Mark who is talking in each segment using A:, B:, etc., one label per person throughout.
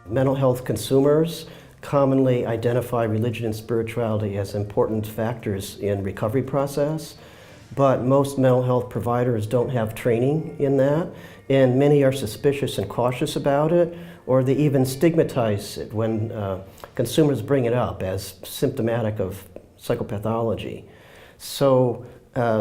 A: Mental health consumers commonly identify religion and spirituality as important factors in recovery process, but most mental health providers don't have training in that, and many are suspicious and cautious about it, or they even stigmatize it when consumers bring it up as symptomatic of psychopathology. So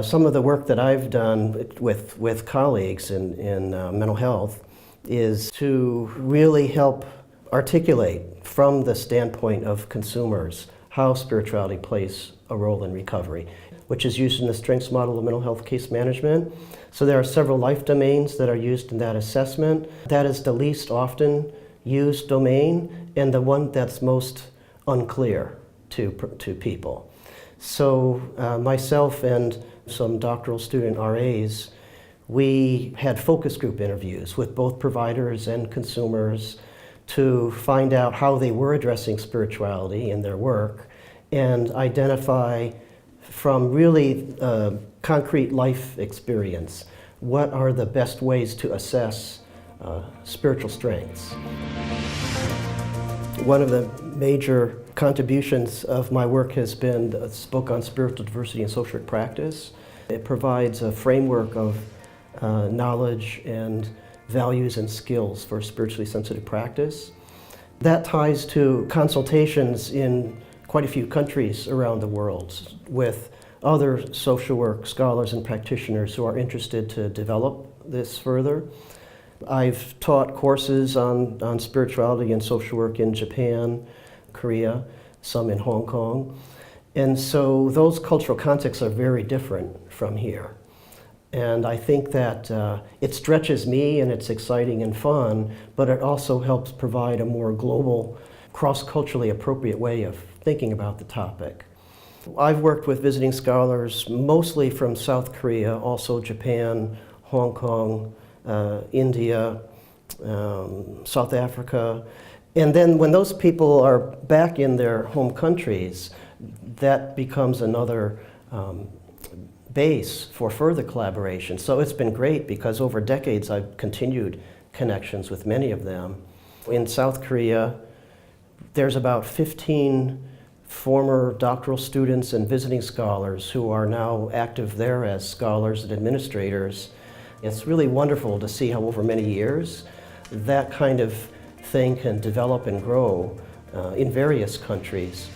A: some of the work that I've done with colleagues in mental health is to really help articulate from the standpoint of consumers how spirituality plays a role in recovery, which is used in the strengths model of mental health case management. So there are several life domains that are used in that assessment. That is the least often used domain and the one that's most unclear to people. So myself and some doctoral student RAs, we had focus group interviews with both providers and consumers to find out how they were addressing spirituality in their work and identify from really concrete life experience what are the best ways to assess spiritual strengths. One of the major contributions of my work has been this book on spiritual diversity and social work practice. It provides a framework of knowledge and values and skills for spiritually sensitive practice. That ties to consultations in quite a few countries around the world with other social work scholars and practitioners who are interested to develop this further. I've taught courses on spirituality and social work in Japan, Korea, some in Hong Kong. And so those cultural contexts are very different from here. And I think that it stretches me and it's exciting and fun, but it also helps provide a more global, cross-culturally appropriate way of thinking about the topic. I've worked with visiting scholars mostly from South Korea, also Japan, Hong Kong, India, South Africa. And then when those people are back in their home countries, that becomes another base for further collaboration. So it's been great because over decades I've continued connections with many of them. In South Korea, there's about 15 former doctoral students and visiting scholars who are now active there as scholars and administrators. It's really wonderful to see how over many years that kind of thing can develop and grow in various countries.